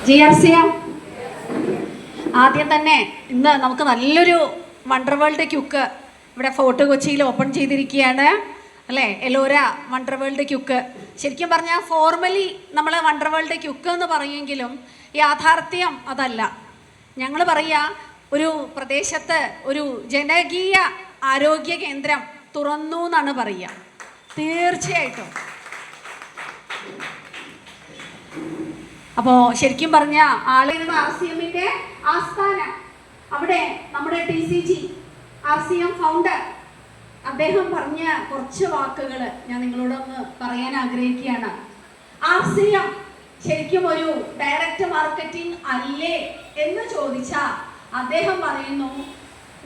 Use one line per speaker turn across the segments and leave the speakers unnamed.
GRCM ആദ്യം തന്നെ ഇന്ന് നമുക്ക് നല്ലൊരു വണ്ടർ വേൾഡ് ക്യുക്ക് ഇവിടെ ഫോർട്ട് കൊച്ചിയിൽ ഓപ്പൺ ചെയ്തിരിക്കുകയാണ് അല്ലേ. എലോര വണ്ടർ വേൾഡ് ക്യുക്ക് ശരിക്കും പറഞ്ഞാൽ ഫോർമലി നമ്മൾ വണ്ടർ വേൾഡ് ക്യുക്ക് എന്ന് പറയുമെങ്കിലും യാഥാർത്ഥ്യം അതല്ല. ഞങ്ങൾ പറയുക ഒരു പ്രദേശത്ത് ഒരു ജനകീയ ആരോഗ്യ കേന്ദ്രം തുറന്നു എന്നാണ് പറയുക. തീർച്ചയായിട്ടും അപ്പോൾ ശരിക്കും പറഞ്ഞ ആളിരുന്ന RCMന്റെ ആസ്ഥാനം അവിടെ നമ്മുടെ TCG RCM ഫൗണ്ടർ അദ്ദേഹം പറഞ്ഞ കുറച്ച് വാക്കുകൾ ഞാൻ നിങ്ങളോടൊന്ന് പറയാൻ ആഗ്രഹിക്കുകയാണ്. RCM ശരിക്കും ഒരു ഡയറക്റ്റ് മാർക്കറ്റിംഗ് അല്ലേ എന്ന് ചോദിച്ചാൽ അദ്ദേഹം പറയുന്നു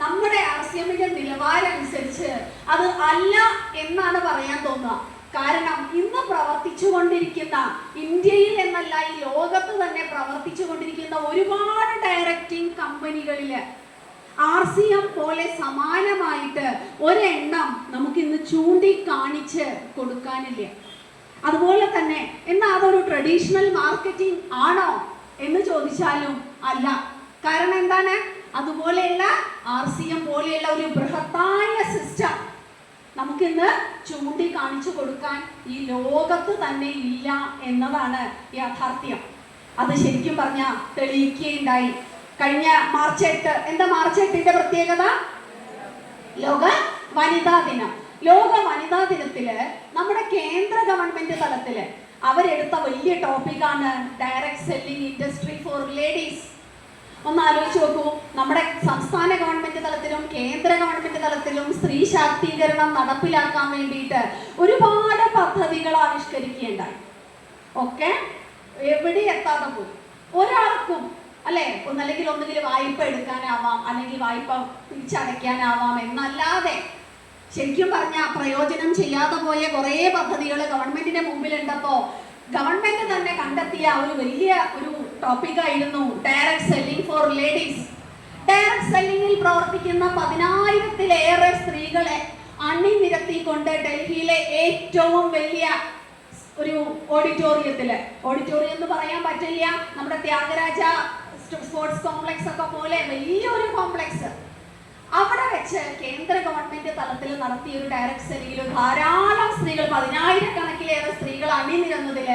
നമ്മുടെ RCMന്റെ നിലവാരം അനുസരിച്ച് അത് അല്ല എന്നാണ് പറയാൻ തോന്നുക. കാരണം ഇന്ന് പ്രവർത്തിച്ചുകൊണ്ടിരിക്കുന്ന ഇന്ത്യയിൽ എന്നല്ല ഈ ലോകത്ത് തന്നെ പ്രവർത്തിച്ചുകൊണ്ടിരിക്കുന്ന ഒരുപാട് ഡയറക്റ്റിംഗ് കമ്പനികളിൽ RCM പോലെ സമാനമായിട്ട് ഒരെണ്ണം നമുക്കിന്ന് ചൂണ്ടിക്കാണിച്ച് കൊടുക്കാനില്ല. അതുപോലെ തന്നെ എന്നാൽ അതൊരു ട്രഡീഷണൽ മാർക്കറ്റിംഗ് ആണോ എന്ന് ചോദിച്ചാലും അല്ല. കാരണം എന്താണ്, അതുപോലെയുള്ള RCM പോലെയുള്ള ഒരു ബൃഹത്തായ സിസ്റ്റം നമുക്കിന്ന് ചൂണ്ടിക്കാണിച്ചു കൊടുക്കാൻ ഈ ലോകത്ത് തന്നെ ഇല്ല എന്നതാണ് യാഥാർത്ഥ്യം. അത് ശരിക്കും പറഞ്ഞാൽ തെളിയിക്കുകയുണ്ടായി കഴിഞ്ഞ മാർച്ച് 8. എന്താ മാർച്ച് 8ന്റെ പ്രത്യേകത? ലോക വനിതാ ദിനം. ലോക വനിതാ ദിനത്തില് നമ്മുടെ കേന്ദ്ര ഗവൺമെന്റ് തലത്തില് അവരെടുത്ത വലിയ ടോപ്പിക്കാണ് direct selling industry for ladies. ഒന്ന് ആലോചിച്ച് നോക്കൂ, നമ്മുടെ സംസ്ഥാന ഗവൺമെന്റ് തലത്തിലും കേന്ദ്ര ഗവൺമെന്റ് തലത്തിലും സ്ത്രീ ശാക്തീകരണം നടപ്പിലാക്കാൻ വേണ്ടിയിട്ട് ഒരുപാട് പദ്ധതികൾ ആവിഷ്കരിക്കുകയുണ്ടായി. ഒക്കെ എവിടെ എത്താതെ പോയി. ഒരാൾക്കും അല്ലെ ഒന്നുകിൽ വായ്പ എടുക്കാനാവാം, അല്ലെങ്കിൽ വായ്പ തിരിച്ചടയ്ക്കാനാവാം എന്നല്ലാതെ ശരിക്കും പറഞ്ഞാൽ പ്രയോജനം ചെയ്യാതെ പോയ കുറേ പദ്ധതികൾ ഗവൺമെന്റിന്റെ മുമ്പിലുണ്ടപ്പോ ഗവൺമെന്റ് തന്നെ കണ്ടെത്തിയ ഒരു വലിയ ഒരു ടോപ്പിക്കായിരുന്നു direct selling for ladies. Direct സെല്ലിംഗിൽ പ്രവർത്തിക്കുന്ന 10,000-ലേറെ സ്ത്രീകളെ അണിനിരത്തിക്കൊണ്ട് ഡൽഹിയിലെ ഏറ്റവും വലിയ ഒരു ഓഡിറ്റോറിയം എന്ന് പറയാൻ പറ്റില്ല, നമ്മുടെ ത്യാഗരാജ സ്പോർട്സ് കോംപ്ലക്സ് ഒക്കെ പോലെ വലിയൊരു കോംപ്ലക്സ്, അവിടെ വെച്ച് കേന്ദ്ര ഗവൺമെന്റ് തലത്തിൽ നടത്തിയ ഒരു ഡയറക്റ്റ് സെല്ലിംഗിൽ ധാരാളം സ്ത്രീകൾ 10,000-കണക്കിലേറെ സ്ത്രീകൾ അണിനിരന്നതിൽ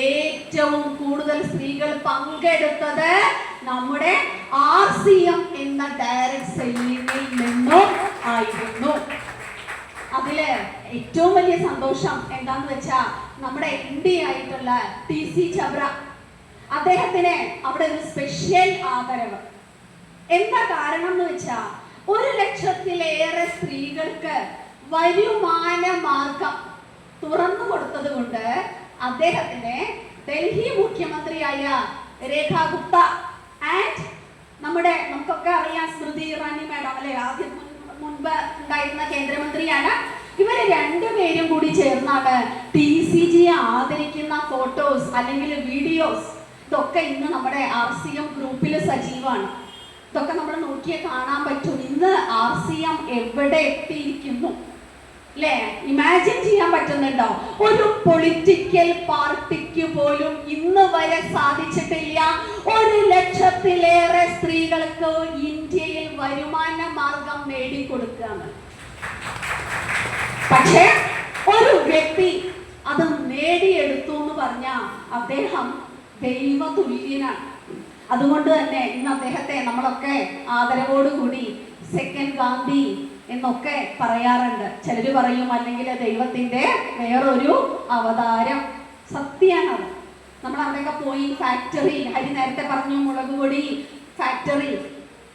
ഏറ്റവും കൂടുതൽ സ്ത്രീകൾ പങ്കെടുത്തത് നമ്മുടെ RCM എന്ന ഡയറക്റ്റ് സെല്ലിംഗിൽ നിന്നും ആയിരുന്നു. അതില് ഏറ്റവും വലിയ സന്തോഷം എന്താന്ന് വെച്ചാൽ നമ്മുടെ MD ആയിട്ടുള്ള TC ചബ്ര അദ്ദേഹത്തിന് അവിടെ ഒരു സ്പെഷ്യൽ ആദരവ്. എന്താ കാരണം എന്ന് വെച്ചാൽ 1,00,000-ലേറെ സ്ത്രീകൾക്ക് വരുമാന മാർഗം തുറന്നു കൊടുത്തത് കൊണ്ട് അദ്ദേഹത്തിന് ഡൽഹി മുഖ്യമന്ത്രിയായ രേഖാ ഗുപ്ത ആൻഡ് നമുക്കൊക്കെ അറിയാം സ്മൃതി ഇറാനി മാഡം അല്ലെ, ആദ്യം മുൻപ് ഉണ്ടായിരുന്ന കേന്ദ്രമന്ത്രിയാണ്. ഇവര് രണ്ടുപേരും കൂടി ചേർന്നാണ് TCG ആദരിക്കുന്ന ഫോട്ടോസ് അല്ലെങ്കിൽ വീഡിയോസ് ഇതൊക്കെ ഇന്ന് നമ്മുടെ RCM ഗ്രൂപ്പിൽ സജീവമാണ്. ഇതൊക്കെ നമ്മൾ നോക്കിയേ കാണാൻ പറ്റും. ഇന്ന് RCM എവിടെ എത്തിയിരിക്കുന്നു അല്ലേ? ഇമാജിൻ ചെയ്യാൻ പറ്റുന്നുണ്ടോ? ഒരു പൊളിറ്റിക്കൽ പാർട്ടിക്ക് പോലും ഇന്ന് വരെ സാധിച്ചിട്ടില്ല 1,00,000-ലേറെ സ്ത്രീകൾക്ക് ഇന്ത്യയിൽ വരുമാന മാർഗം നേടിക്കൊടുക്കുകയാണ്. പക്ഷേ ഒരു വ്യക്തി അത് നേടിയെടുത്തു എന്ന് പറഞ്ഞാൽ അദ്ദേഹം ദൈവതുല്യനാണ്. അതുകൊണ്ട് തന്നെ ഇന്ന് അദ്ദേഹത്തെ നമ്മളൊക്കെ ആദരവോടുകൂടി സെക്കൻഡ് ഗാന്ധി എന്നൊക്കെ പറയാറുണ്ട്. ചിലര് പറയും അല്ലെങ്കിൽ ദൈവത്തിന്റെ വേറൊരു അവതാരം. സത്യമാണത്. നമ്മൾ അവിടെയൊക്കെ പോയി ഫാക്ടറി, ഹരി നേരത്തെ പറഞ്ഞു മുളക് പൊടി ഫാക്ടറി,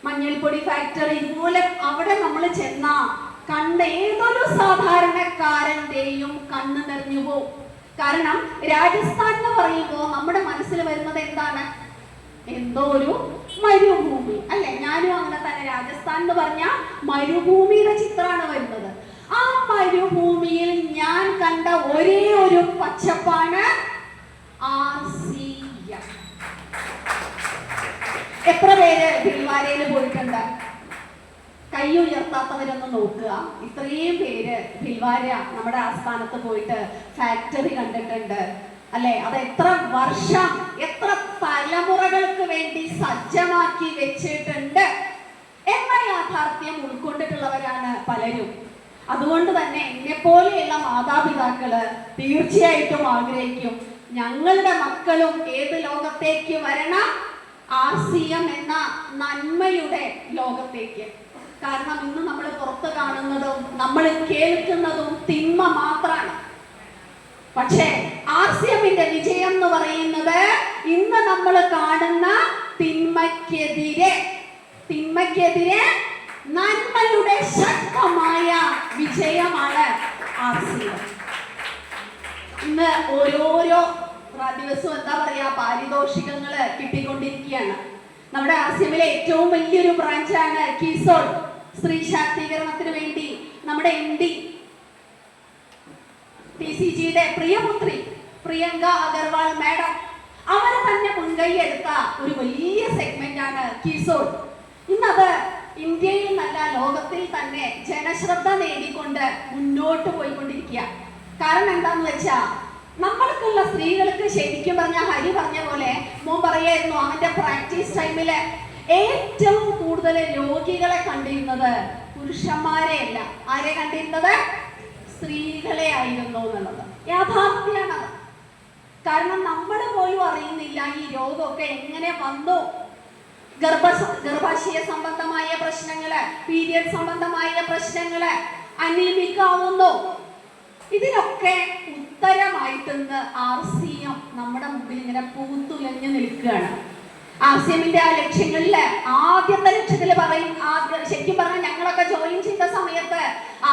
മഞ്ഞൾപ്പൊടി ഫാക്ടറി, ഇതുപോലെ അവിടെ നമ്മൾ ചെന്നാ കണ്ട ഏതൊരു സാധാരണക്കാരന്റെയും കണ്ണ് നിറഞ്ഞു പോകും. കാരണം രാജസ്ഥാൻ എന്ന് പറയുമ്പോൾ നമ്മുടെ മനസ്സിൽ വരുന്നത് എന്താണ്? എന്തോ ഒരു മരുഭൂമി അല്ലെ. ഞാനും അങ്ങനെ തന്നെ. രാജസ്ഥാൻ എന്ന് പറഞ്ഞാൽ മരുഭൂമിയുടെ ചിത്രമാണ് വരുന്നത്. ആ മരുഭൂമിയിൽ ഞാൻ കണ്ട ഒരേ ഒരു പച്ചപ്പാണ് RCM. എത്ര പേര് ഭിൽവാരയിൽ പോയിട്ടുണ്ട്? കൈ ഉയർത്താത്തവരൊന്ന് നോക്കുക. ഇത്രയും പേര് ഭിൽവാര നമ്മുടെ ആസ്ഥാനത്ത് പോയിട്ട് ഫാക്ടറി കണ്ടിട്ടുണ്ട് അല്ലെ? അത് എത്ര വർഷം, എത്ര തലമുറകൾ വേണ്ടി സജ്ജമാക്കി വെച്ചിട്ടുണ്ട് എന്ന യാഥാർത്ഥ്യം ഉൾക്കൊണ്ടിട്ടുള്ളവരാണ് പലരും. അതുകൊണ്ട് തന്നെ എന്നെപ്പോലെയുള്ള മാതാപിതാക്കള് തീർച്ചയായിട്ടും ആഗ്രഹിക്കും ഞങ്ങളുടെ മക്കളും ഏത് ലോകത്തേക്ക് വരണം? RCM എന്ന നന്മയുടെ ലോകത്തേക്ക്. കാരണം ഇന്ന് നമ്മൾ പുറത്ത് കാണുന്നതും നമ്മൾ കേൾക്കുന്നതും തിന്മ മാത്രമാണ്. പക്ഷേ RCMന്റെ വിജയം എന്ന് പറയുന്നത് ഇന്ന് നമ്മൾ കാണുന്ന തിന്മയ്ക്കെതിരെ നന്മയുടെ ശക്തമായ വിജയമാണ് RCM. ഇന്ന് ഓരോരോ ദിവസവും എന്താ പറയാ പാരിതോഷികങ്ങള് കിട്ടിക്കൊണ്ടിരിക്കുകയാണ്. നമ്മുടെ RCMലെ ഏറ്റവും വലിയൊരു ബ്രാഞ്ചാണ് കിസോൾ. സ്ത്രീ ശാക്തീകരണത്തിന് വേണ്ടി നമ്മുടെ MD TCGയുടെ പ്രിയപുത്രി പ്രിയങ്ക അഗർവാൾ മാഡം അവർ തന്നെ മുൻകൈ എടുത്ത ഒരു വലിയ സെഗ്മെന്റ് ആണ് കിസോൾ. ഇന്നത് ഇന്ത്യയിൽ നല്ല ലോകത്തിൽ തന്നെ ജനശ്രദ്ധ നേടിക്കൊണ്ട് മുന്നോട്ട് പോയിക്കൊണ്ടിരിക്കുക. കാരണം എന്താന്ന് വെച്ചാ നമ്മൾക്കുള്ള സ്ത്രീകൾക്ക് ശരിക്കും പറഞ്ഞ ഹരി പറഞ്ഞ പോലെ മോൻ പറയായിരുന്നു അവന്റെ പ്രാക്ടീസ് ടൈമില് ഏറ്റവും കൂടുതൽ രോഗികളെ കണ്ടിരുന്നത് പുരുഷന്മാരെയല്ല, ആരെ കണ്ടിരുന്നത്? സ്ത്രീകളെ ആയിരുന്നു എന്നുള്ളത് യാഥാർത്ഥ്യമാണ്. കാരണം നമ്മൾ പോലും അറിയുന്നില്ല ഈ രോഗമൊക്കെ എങ്ങനെ വന്നു. ഗർഭാശയ സംബന്ധമായ പ്രശ്നങ്ങള്, പീരിയഡ് സംബന്ധമായ പ്രശ്നങ്ങള്, അനീമിക് ആവുന്നു. ഇതിനൊക്കെ ഉത്തരമായിട്ടെന്ന് RCM നമ്മുടെ മുമ്പിൽ ഇങ്ങനെ പൂത്തുലഞ്ഞു നിൽക്കുകയാണ്. RCMന്റെ ആ ലക്ഷ്യങ്ങളില് ആദ്യത്തെ ലക്ഷ്യത്തിൽ പറയും, ശരിക്കും പറഞ്ഞാൽ ഞങ്ങളൊക്കെ ജോയിൻ ചെയ്ത സമയത്ത്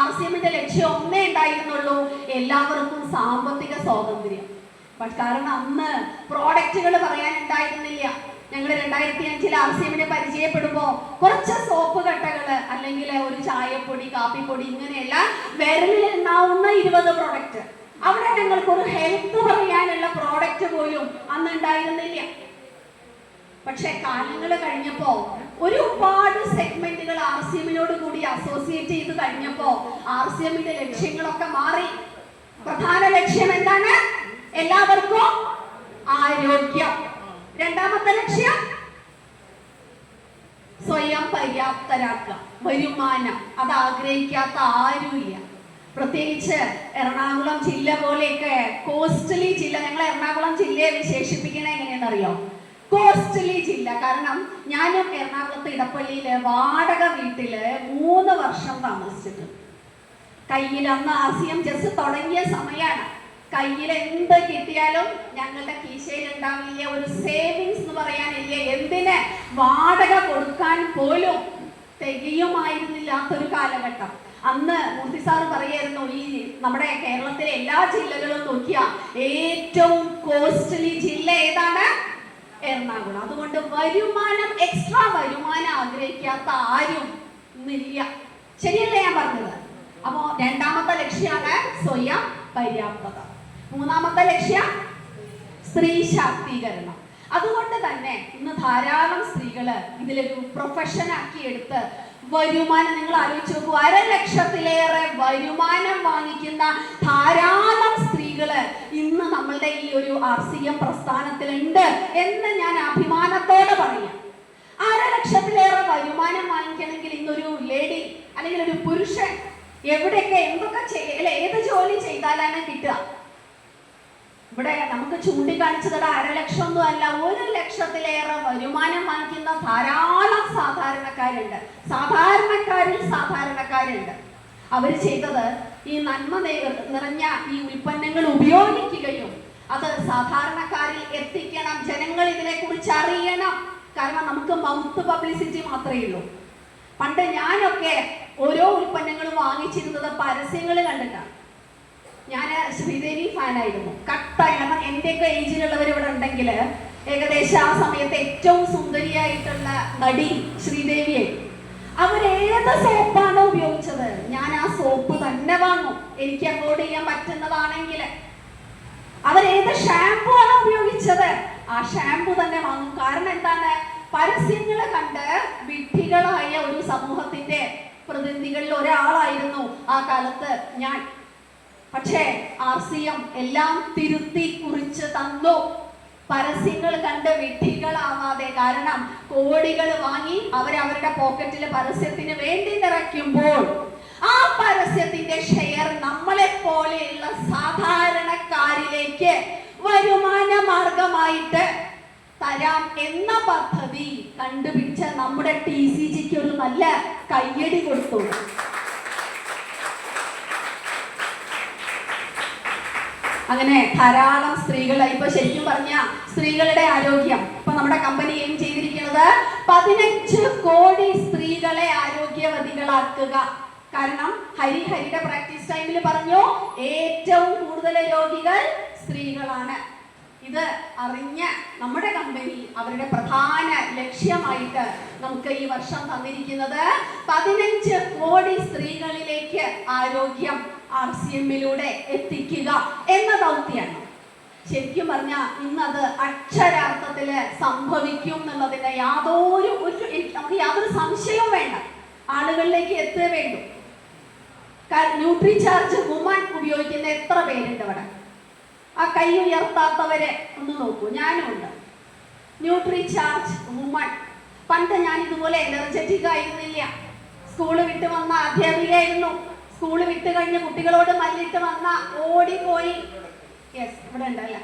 RCMന്റെ ലക്ഷ്യം ഒന്നേ ഉണ്ടായിരുന്നുള്ളൂ, എല്ലാവർക്കും സാമ്പത്തിക സ്വാതന്ത്ര്യം. കാരണം അന്ന് പ്രോഡക്റ്റുകൾ പറയാനുണ്ടായിരുന്നില്ല. ഞങ്ങൾ 2005 RCMനെ പരിചയപ്പെടുമ്പോ കുറച്ച് സോപ്പ് കട്ടകള് അല്ലെങ്കിൽ ഒരു ചായപ്പൊടി, കാപ്പിപ്പൊടി, ഇങ്ങനെയല്ല വിരലിൽ എണ്ണാവുന്ന 20 പ്രോഡക്റ്റ്. അവിടെ ഞങ്ങൾക്ക് ഒരു ഹെൽത്ത് പറയാനുള്ള പ്രോഡക്റ്റ് പോലും അന്ന് ഉണ്ടായിരുന്നില്ല. പക്ഷെ കാലങ്ങൾ കഴിഞ്ഞപ്പോ ഒരുപാട് സെഗ്മെന്റുകൾ RCMനോട് കൂടി അസോസിയേറ്റ് ചെയ്ത് കഴിഞ്ഞപ്പോ RCMന്റെ ലക്ഷ്യങ്ങളൊക്കെ മാറി. പ്രധാന ലക്ഷ്യം എന്താണ്? എല്ലാവർക്കും ആരോഗ്യം. രണ്ടാമത്തെ ലക്ഷ്യം സ്വയം പര്യാപ്തരാക്കുക, വരുമാനം. അത് ആഗ്രഹിക്കാത്ത ആരുമില്ല. പ്രത്യേകിച്ച് എറണാകുളം ജില്ല പോലെയൊക്കെ കോസ്റ്റലി ജില്ല. ഞങ്ങൾ എറണാകുളം ജില്ലയെ വിശേഷിപ്പിക്കണ എങ്ങനെയെന്നറിയോ? കോസ്റ്റലി ജില്ല. കാരണം ഞാനും എറണാകുളത്ത് ഇടപ്പള്ളിയില് വാടക വീട്ടില് 3 വർഷം താമസിച്ചിട്ടുണ്ട്. കയ്യിൽ അന്ന് RCM ജസ്റ്റ് തുടങ്ങിയ സമയമാണ്. കയ്യിൽ എന്ത് കിട്ടിയാലും ഞങ്ങളുടെ കീശയിൽ ഉണ്ടാവില്ല, ഒരു സേവിങ്സ് എന്ന് പറയാനില്ല. എന്തിന് വാടക കൊടുക്കാൻ പോലും തികയുമായിരുന്നില്ലാത്തൊരു കാലഘട്ടം. അന്ന് മൂർത്തി സാറ് പറയായിരുന്നു ഈ നമ്മുടെ കേരളത്തിലെ എല്ലാ ജില്ലകളും നോക്കിയാൽ ഏറ്റവും കോസ്റ്റലി ജില്ല ഏതാണ്? എറണാകുളം. അതുകൊണ്ട് വരുമാനം, എക്സ്ട്രാ വരുമാനം ആഗ്രഹിക്കാത്ത ആരും ഇന്നില്ല. ശരിയല്ലേ ഞാൻ പറഞ്ഞത്? അപ്പോ രണ്ടാമത്തെ ലക്ഷ്യമാണ് സ്വയം പര്യാപ്തത. മൂന്നാമത്തെ ലക്ഷ്യം സ്ത്രീ ശാക്തീകരണം. അതുകൊണ്ട് തന്നെ ഇന്ന് ധാരാളം സ്ത്രീകള് ഇതിലൊരു പ്രൊഫഷൻ ആക്കി എടുത്ത് വരുമാനം, നിങ്ങൾ ആലോചിച്ച് നോക്കൂ, 1,00,000-ലേറെ വരുമാനം വാങ്ങിക്കുന്ന ധാരാളം സ്ത്രീകള് ഇന്ന് നമ്മളുടെ ഈ ഒരു RCM പ്രസ്ഥാനത്തിലുണ്ട് എന്ന് ഞാൻ അഭിമാനത്തോടെ പറയാം. 1,00,000-ലേറെ വരുമാനം വാങ്ങിക്കണമെങ്കിൽ ഇന്നൊരു ലേഡി അല്ലെങ്കിൽ ഒരു പുരുഷൻ എവിടെയൊക്കെ എന്തൊക്കെ ഏത് ജോലി ചെയ്താലാണ് കിട്ടുക? ഇവിടെ നമുക്ക് ചൂണ്ടിക്കാണിച്ചത് 1,00,000 ഒന്നും അല്ല, 1,00,000-ലേറെ വരുമാനം വാങ്ങിക്കുന്ന ധാരാളം സാധാരണക്കാരുണ്ട്. സാധാരണക്കാരിൽ സാധാരണക്കാരുണ്ട്. അവർ ചെയ്തത് ഈ നന്മ നിറഞ്ഞ ഈ ഉൽപ്പന്നങ്ങൾ ഉപയോഗിക്കുകയും അത് സാധാരണക്കാരിൽ എത്തിക്കണം, ജനങ്ങൾ ഇതിനെ കുറിച്ച് അറിയണം. കാരണം നമുക്ക് മൗത്ത് പബ്ലിസിറ്റി മാത്രമേ ഉള്ളൂ. പണ്ട് ഞാനൊക്കെ ഓരോ ഉൽപ്പന്നങ്ങളും വാങ്ങിച്ചിരുന്നത് പരസ്യങ്ങൾ കണ്ടിട്ടാണ്. ഞാൻ ശ്രീദേവി ഫാനായിരുന്നു, കട്ടായി. കാരണം എന്റെയൊക്കെ ഏജിലുള്ളവർ ഇവിടെ ഉണ്ടെങ്കിൽ ഏകദേശം ആ സമയത്ത് ഏറ്റവും സുന്ദരിയായിട്ടുള്ള നടി ശ്രീദേവിയായി. അവരേത് സോപ്പാണോ ഉപയോഗിച്ചത് ഞാൻ ആ സോപ്പ് തന്നെ വാങ്ങും, എനിക്ക് അഫോർഡ് ചെയ്യാൻ പറ്റുന്നതാണെങ്കിൽ. അവരേത് ഷാമ്പു ആണോ ഉപയോഗിച്ചത് ആ ഷാമ്പു തന്നെ വാങ്ങും. കാരണം എന്താണ്? പരസ്യങ്ങൾ കണ്ട് വിഡ്ഢികളായ ഒരു സമൂഹത്തിന്റെ പ്രതിനിധികളിൽ ഒരാളായിരുന്നു ആ കാലത്ത് ഞാൻ. പക്ഷേ RCM എല്ലാം തിരുത്തി കുറിച്ച് തന്നു. പരസ്യങ്ങൾ കണ്ട് വിഡ്ഢികളാവാതെ കാരണം കോടികൾ വാങ്ങി അവരവരുടെ പോക്കറ്റിൽ പരസ്യത്തിന് വേണ്ടി നിറയ്ക്കുമ്പോൾ ആ പരസ്യത്തിന്റെ ഷെയർ നമ്മളെ പോലെയുള്ള സാധാരണക്കാരിലേക്ക് വരുമാന മാർഗമായിട്ട് തരാം എന്ന പദ്ധതി കണ്ടുപിടിച്ച നമ്മുടെ TCGക്ക് ഒരു നല്ല കയ്യടി കൊടുത്തു. അങ്ങനെ ധാരാളം സ്ത്രീകൾ ഇപ്പൊ ശരിക്കും പറഞ്ഞ സ്ത്രീകളുടെ ആരോഗ്യം ഇപ്പൊ നമ്മുടെ കമ്പനി എയിം ചെയ്തിരിക്കുന്നത് 15 കോടി സ്ത്രീകളെ ആരോഗ്യവതികളാക്കുക. കാരണം ഹരിയുടെ പ്രാക്ടീസ് ടൈമിൽ പറഞ്ഞു ഏറ്റവും കൂടുതൽ രോഗികൾ സ്ത്രീകളാണ്. ഇത് അറിഞ്ഞ നമ്മുടെ കമ്പനി അവരുടെ പ്രധാന ലക്ഷ്യമായിട്ട് നമുക്ക് ഈ വർഷം തന്നിരിക്കുന്നത് 15 കോടി സ്ത്രീകളിലേക്ക് ആരോഗ്യം RCMലൂടെ എത്തിക്കുക എന്ന ദൗത്യമാണ്. ശരിക്കും പറഞ്ഞാൽ ഇന്നത് അക്ഷരാർത്ഥത്തില് സംഭവിക്കും എന്നുള്ളതിന് നമുക്ക് യാതൊരു സംശയവും വേണ്ട. ആളുകളിലേക്ക് എത്തുക വേണ്ടു. ന്യൂട്രിചാർജ് വുമൺ ഉപയോഗിക്കുന്ന എത്ര പേരുണ്ട് ഇവിടെ? ആ കൈ ഉയർത്താത്തവരെ ഒന്ന് നോക്കൂ. ഞാനും ഉണ്ട്. Nutricharge woman. പണ്ട് ഞാൻ ഇതുപോലെ എനർജറ്റിക് ആയിരുന്നില്ല. സ്കൂള് വിട്ട് വന്ന അധ്യാപികയായിരുന്നു. സ്കൂള് വിട്ട് കഴിഞ്ഞ് കുട്ടികളോട് മല്ലിട്ട് വന്ന ഓടിപ്പോയി. യെസ്, ഇവിടെ ഉണ്ടല്ല.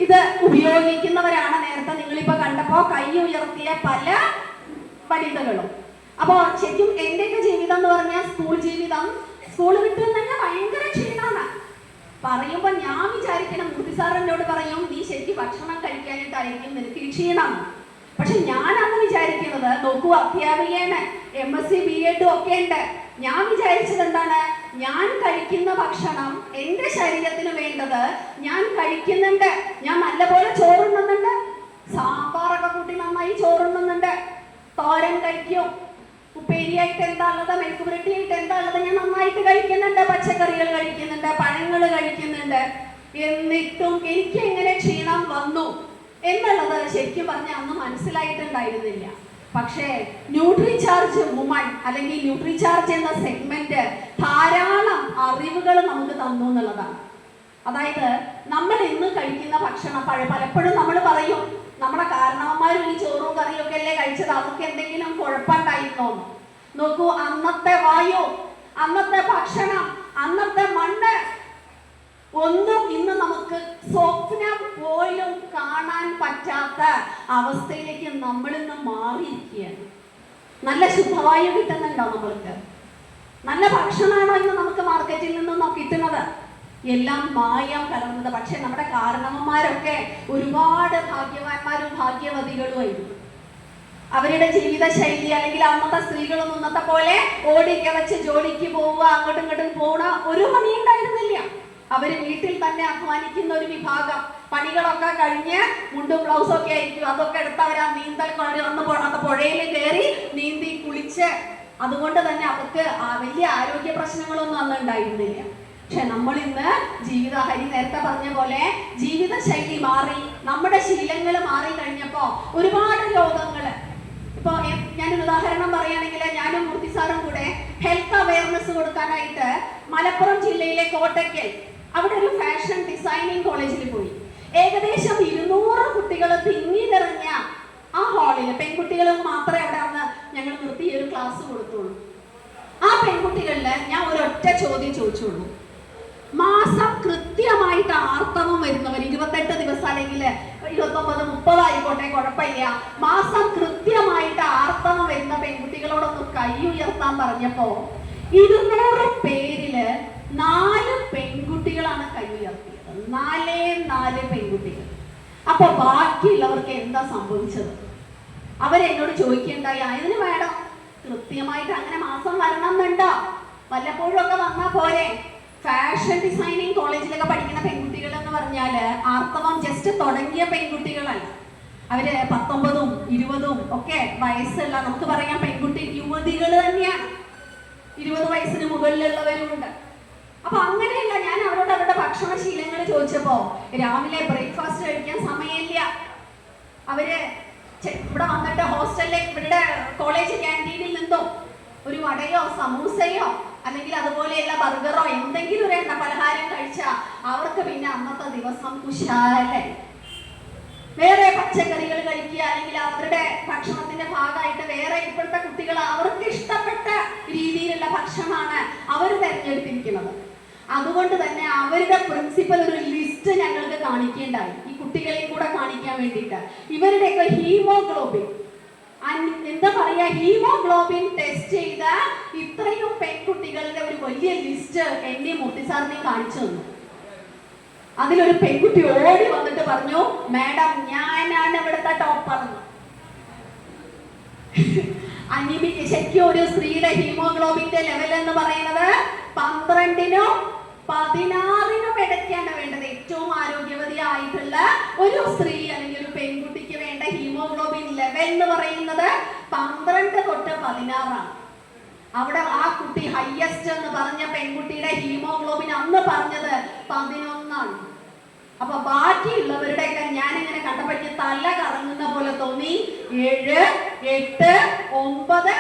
ഇത് ഉപയോഗിക്കുന്നവരാണ് നേരത്തെ നിങ്ങളിപ്പോ കണ്ടപ്പോ കൈ ഉയർത്തിയ പല വനിതകളും. അപ്പോ ശരിക്കും എന്റെയൊക്കെ ജീവിതം എന്ന് പറഞ്ഞാൽ സ്കൂൾ ജീവിതം. സ്കൂൾ വിട്ട് തന്നെ ഭയങ്കര ക്ഷീണമാണ്. പറയുമ്പോ ഞാൻ വിചാരിക്കണം, മൂർത്തി സാർ എന്നോട് പറയും, നീ ശരിക്കും ഭക്ഷണം കഴിക്കാനായിട്ടായിരിക്കും നിനക്ക് ക്ഷീണം. പക്ഷെ ഞാൻ അന്ന് വിചാരിക്കുന്നത്, നോക്കൂ, അധ്യാപികയാണ്, MSc BEd ഒക്കെ ഉണ്ട്. ഞാൻ വിചാരിച്ചത് എന്താണ്, ഞാൻ കഴിക്കുന്ന ഭക്ഷണം എന്റെ ശരീരത്തിന് വേണ്ടത് ഞാൻ കഴിക്കുന്നുണ്ട്. ഞാൻ നല്ലപോലെ ചോറുണ്ണുന്നുണ്ട്, സാമ്പാറൊക്കെ കൂട്ടി നന്നായി ചോറുണ്ണുന്നുണ്ട്, തോരൻ കഴിക്കും, ഉപ്പേരിയായിട്ട് എന്താ ഉള്ളത്, മെഴുക്കുപുരട്ടിയായിട്ട് എന്താ ഉള്ളത് ഞാൻ നന്നായിട്ട് കഴിക്കുന്നുണ്ട്, പച്ചക്കറികൾ കഴിക്കുന്നുണ്ട്, പഴങ്ങൾ കഴിക്കുന്നുണ്ട്. എന്നിട്ടും എനിക്ക് എങ്ങനെ ക്ഷീണം വന്നു എന്നുള്ളത് ശരിക്കും പറഞ്ഞാൽ അന്ന് മനസ്സിലായിട്ടുണ്ടായിരുന്നില്ല. പക്ഷേ ന്യൂട്രിചാർജ് വുമൺ അല്ലെങ്കിൽ ന്യൂട്രിചാർജ് എന്ന സെഗ്മെന്റ് ധാരാളം അറിവുകൾ നമുക്ക് തന്നു എന്നുള്ളതാണ്. അതായത് നമ്മൾ ഇന്ന് കഴിക്കുന്ന ഭക്ഷണം പലപ്പോഴും നമ്മൾ പറയും, നമ്മുടെ കാരണവന്മാരും ഈ ചോറും കറിയും ഒക്കെ അല്ലേ കഴിച്ചത്, അവർക്ക് എന്തെങ്കിലും കുഴപ്പമുണ്ടായിരുന്നോ? നോക്കൂ, അന്നത്തെ വായു, അന്നത്തെ ഭക്ഷണം, അന്നത്തെ മണ്ണ് ഒന്നും ഇന്ന് നമുക്ക് സ്വപ്നം പോലും കാണാൻ പറ്റാത്ത അവസ്ഥയിലേക്ക് നമ്മളിന്ന് മാറിയിരിക്കുകയാണ്. നല്ല ശുദ്ധവായു കിട്ടുന്നുണ്ടോ നമ്മൾക്ക്? നല്ല ഭക്ഷണമാണോ ഇന്ന് നമുക്ക് മാർക്കറ്റിൽ നിന്നും കിട്ടുന്നത്? എല്ലാം മായം കലർന്നത്. പക്ഷെ നമ്മുടെ കാരണവന്മാരൊക്കെ ഒരുപാട് ഭാഗ്യവാന്മാരും ഭാഗ്യവതികളുമായിരുന്നു. അവരുടെ ജീവിത ശൈലി അല്ലെങ്കിൽ അന്നത്തെ സ്ത്രീകളൊന്നും ഇന്നത്തെ പോലെ ഓടിക്കവച്ച് ജോലിക്ക് പോവുക, അങ്ങോട്ടും ഇങ്ങോട്ടും പോണ ഒരു പണി ഉണ്ടായിരുന്നില്ല. അവര് വീട്ടിൽ തന്നെ അധ്വാനിക്കുന്ന ഒരു വിഭാഗം. പണികളൊക്കെ കഴിഞ്ഞ് മുണ്ടും ബ്ലൗസും ഒക്കെ ആയിരിക്കും, അതൊക്കെ എടുത്ത് അവർ ആ നീന്തൽ അന്ന് പുഴയിൽ കയറി നീന്തി കുളിച്ച്, അതുകൊണ്ട് തന്നെ അവർക്ക് വലിയ ആരോഗ്യ പ്രശ്നങ്ങളൊന്നും അന്ന് ഉണ്ടായിരുന്നില്ല. പക്ഷെ നമ്മൾ ഇന്ന് ഹരി നേരത്തെ പറഞ്ഞ പോലെ ജീവിത ശൈലി മാറി, നമ്മുടെ ശീലങ്ങൾ മാറി കഴിഞ്ഞപ്പോ ഒരുപാട് രോഗങ്ങള്. ഇപ്പൊ ഞാനൊരു ഉദാഹരണം പറയുകയാണെങ്കിൽ, ഞാനും മൂർത്തി സാറും കൂടെ ഹെൽത്ത് അവയർനെസ് കൊടുക്കാനായിട്ട് മലപ്പുറം ജില്ലയിലെ കോട്ടയ്ക്കൽ അവിടെ ഒരു ഫാഷൻ ഡിസൈനിങ് കോളേജിൽ പോയി. ഏകദേശം 200 കുട്ടികൾ തിങ്ങി നിറഞ്ഞ ആ ഹാളില്, പെൺകുട്ടികളും മാത്രമേ അവിടെ അന്ന് ഞങ്ങൾ നിർത്തി ഒരു ക്ലാസ് കൊടുത്തുള്ളൂ. ആ പെൺകുട്ടികളില് ഞാൻ ഒരൊറ്റ ചോദ്യം ചോദിച്ചുള്ളൂ. മാസം കൃത്യമായിട്ട് ആർത്തവം വരുന്നവർ 28 ദിവസം അല്ലെങ്കിൽ 29, 30 ആയിക്കോട്ടെ, കുഴപ്പമില്ല, മാസം കൃത്യമായിട്ട് ആർത്തവം വരുന്ന പെൺകുട്ടികളോടൊന്ന് കൈ ഉയർത്താൻ പറഞ്ഞപ്പോ 200 പേരില് 4 പെൺകുട്ടികളാണ് കൈ ഉയർത്തിയത്. 4 പെൺകുട്ടികൾ. അപ്പൊ ബാക്കിയുള്ളവർക്ക് എന്താ സംഭവിച്ചത്? അവരെന്നോട് ചോദിക്കണ്ടായി, അതിന് വേണം കൃത്യമായിട്ട് അങ്ങനെ മാസം വരണം എന്നുണ്ടോ? വല്ലപ്പോഴും ഒക്കെ വന്നാ പോരെ? ഫാഷൻ ഡിസൈനിങ് കോളേജിലൊക്കെ പഠിക്കുന്ന പെൺകുട്ടികൾ എന്ന് പറഞ്ഞാല് ആർത്തവം ജസ്റ്റ് തുടങ്ങിയ പെൺകുട്ടികളല്ല. അവര് 19ഉം 20ഉം ഒക്കെ വയസ്സുള്ള, നമുക്ക് പറയാം പെൺകുട്ടി യുവതികൾ തന്നെയാണ്. 20 വയസ്സിന് മുകളിലുള്ളവരുമുണ്ട്. അപ്പൊ അങ്ങനെയല്ല. ഞാൻ അവരോട് അവരുടെ ഭക്ഷണശീലങ്ങൾ ചോദിച്ചപ്പോ രാവിലെ ബ്രേക്ക്ഫാസ്റ്റ് കഴിക്കാൻ സമയമില്ല. അവര് ഇവിടെ വന്നിട്ട് ഹോസ്റ്റലിലേക്ക് ഇവരുടെ കോളേജ് ക്യാൻറ്റീനിൽ നിന്നോ ഒരു വടയോ സമൂസയോ അല്ലെങ്കിൽ അതുപോലെയുള്ള ബർഗറോ എന്തെങ്കിലും ഒരു എണ്ണ പലഹാരം കഴിച്ചാൽ അവർക്ക് പിന്നെ അന്നത്തെ ദിവസം കുശാലായി. വേറെ പച്ചക്കറികൾ കഴിക്കുക അല്ലെങ്കിൽ ആ ചെയ്തുകൊണ്ടിരിക്കുന്നത്. അതുകൊണ്ട് തന്നെ അവരുടെ പ്രിൻസിപ്പൽ ഒരു ലിസ്റ്റ് ഞങ്ങൾക്ക് കാണിക്കേണ്ടായി, ഈ കുട്ടികളെയും കൂടെ കാണിക്കാൻ വേണ്ടിയിട്ട്. ഇവരുടെയൊക്കെ ഹീമോഗ്ലോബിൻ, എന്താ പറയാ, ഹീമോഗ്ലോബിൻ ടെസ്റ്റ് ചെയ്ത ഇത്രയും പെൺകുട്ടികളുടെ ഒരു വലിയ ലിസ്റ്റ് എന്നെ മുത്തിസാറിനെയും കാണിച്ചു തന്നു. അതിലൊരു പെൺകുട്ടി ഓടി വന്നിട്ട് പറഞ്ഞു, മാഡം ഞാനാണ് ഇവിടുത്തെ ടോപ്പർ. അനീമിക് ശരിക്കും ഒരു സ്ത്രീയുടെ ഹീമോഗ്ലോബിന്റെ ലെവൽ എന്ന് പറയുന്നത് 12നും 16നും ഇടയ്ക്കാണ് വേണ്ടത്. ഏറ്റവും ആരോഗ്യവതിയായിട്ടുള്ള ഒരു സ്ത്രീ അല്ലെങ്കിൽ ഒരു പെൺകുട്ടിക്ക് വേണ്ട ഹീമോഗ്ലോബിൻ ലെവൽ എന്ന് പറയുന്നത് 12 തൊട്ട് 16 ആണ്. അവിടെ ആ കുട്ടി ഹയസ്റ്റ് എന്ന് പറഞ്ഞ പെൺകുട്ടിയുടെ ഹീമോഗ്ലോബിൻ അന്ന് പറഞ്ഞത് 11 ആണ്. അപ്പൊ ബാക്കിയുള്ളവരുടെയൊക്കെ ഞാനിങ്ങനെ കണ്ടപ്പോഴേക്ക് തല കറങ്ങുന്ന പോലെ തോന്നി. 7, 8, 9.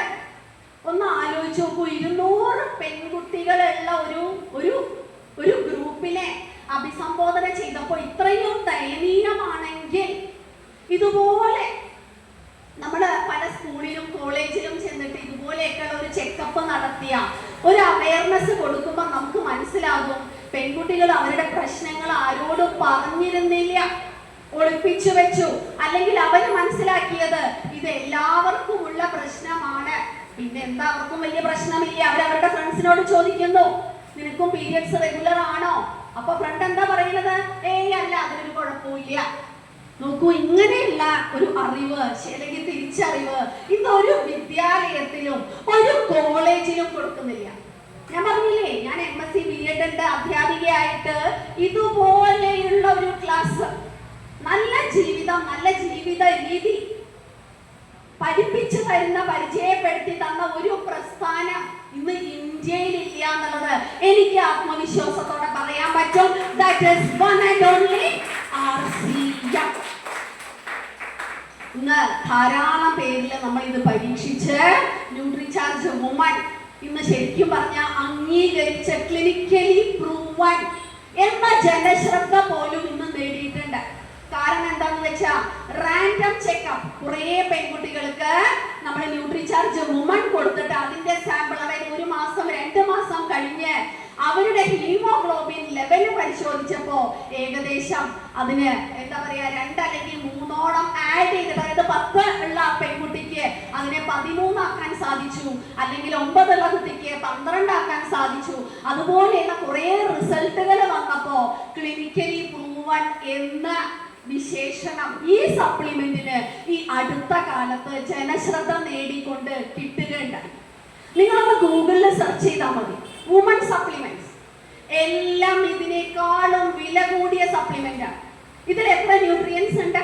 ഒന്ന് ആലോചിച്ച് നോക്കൂ, 200 പെൺകുട്ടികളുള്ള ഒരു ഗ്രൂപ്പിനെ അഭിസംബോധന ചെയ്തപ്പോൾ ഇത്രയും ദയനീയമാണെങ്കിൽ, ഇതുപോലെ നമ്മൾ പല സ്കൂളിലും കോളേജിലും ചെന്നിട്ട് ഇതുപോലെയൊക്കെയുള്ള ഒരു ചെക്കപ്പ് നടത്തിയ ഒരു അവയർനെസ് കൊടുക്കുമ്പോൾ നമുക്ക് മനസ്സിലാകും പെൺകുട്ടികൾ അവരുടെ പ്രശ്നങ്ങൾ ആരോടും പറഞ്ഞിരുന്നില്ല, ഒളിപ്പിച്ചു വെച്ചു. അല്ലെങ്കിൽ അവർ മനസ്സിലാക്കിയത് ഇത് എല്ലാവർക്കും ഉള്ള പ്രശ്നമാണ്. പിന്നെ എന്താ, അവർക്കും വലിയ പ്രശ്നമില്ല. അവരവരുടെ ഫ്രണ്ട്സിനോട് ചോദിക്കുന്നു, നിനക്കും പീരിയഡ്സ് റെഗുലർ ആണോ? അപ്പൊ ഫ്രണ്ട് എന്താ പറയുന്നത്? ഏയ് അല്ല, അതിനൊരു കുഴപ്പമില്ല. നോക്കൂ, ഇങ്ങനെയുള്ള ഒരു അറിവ് അല്ലെങ്കിൽ തിരിച്ചറിവ് ഇന്നൊരു വിദ്യാലയത്തിലും ഒരു കോളേജിലും കൊടുക്കുന്നില്ല. ഞാൻ പറഞ്ഞില്ലേ, ഞാൻ MSc B.Ed അധ്യാപികയായിട്ട് ഇതുപോലെയുള്ള ഒരു ക്ലാസ്, നല്ല ജീവിതം, നല്ല ജീവിത രീതി പഠിപ്പിച്ചു തരുന്ന, പരിചയപ്പെടുത്തി തന്ന ഒരു പ്രസ്ഥാനം ഇന്ന് ഇന്ത്യയിൽ ഇല്ല എന്നുള്ളത് എനിക്ക് ആത്മവിശ്വാസത്തോടെ പറയാൻ പറ്റും. That is one and only RCM. ഇന്ന് ധാരാളം പേരിൽ നമ്മൾ ഇത് പരീക്ഷിച്ച് ന്യൂട്രിചാർജ് വുമൺ ഇന്ന് ശരിക്കും പറഞ്ഞ അംഗീകരിച്ച ക്ലിനിക്കലി പ്രൂവൻ എന്ന ജനശ്രദ്ധ പോലും ഇന്ന് നേടിയിട്ടുണ്ട്. കാരണം എന്താണെന്ന് വെച്ചാൽ റാൻഡം ചെക്കപ്പ് കുറേ പെൺകുട്ടികൾക്ക് നമ്മൾ ന്യൂട്രിചാർജ് വുമൺ കൊടുത്തിട്ട് അതിന്റെ സാമ്പിൾ, അതായത് 1 മാസം 2 മാസം കഴിഞ്ഞ് അവരുടെ ഹീമോഗ്ലോബിൻ ലെവൽ പരിശോധിച്ചപ്പോ ഏകദേശം അതിന് എന്താ പറയാ 2 അല്ലെങ്കിൽ 3ഓളം ആഡ് ചെയ്തിട്ട്, അതായത് 10 ഉള്ള പെൺകുട്ടിക്ക് അതിനെ 13 ആക്കാൻ സാധിച്ചു, അല്ലെങ്കിൽ 9 ഉള്ള കുട്ടിക്ക് 12 ആക്കാൻ സാധിച്ചു. അതുപോലെയുള്ള കുറെ റിസൾട്ടുകൾ വന്നപ്പോ ക്ലിനിക്കലി പ്രൂവൺ എന്ന വിശേഷണം ഈ സപ്ലിമെന്റിന് ഈ അടുത്ത കാലത്ത് ജനശ്രദ്ധ നേടിക്കൊണ്ട് കിട്ടുകയുണ്ടായി. നിങ്ങളൊന്ന് ഗൂഗിളിൽ സെർച്ച് ചെയ്താൽ മതി, വുമൺ സപ്ലിമെന്റ്സ്. എല്ലാം ഇതിനേക്കാളും വില കൂടിയ സപ്ലിമെന്റ് ആണ്. ഇതിൽ എത്ര ന്യൂട്രിയൻസ് ഉണ്ട്?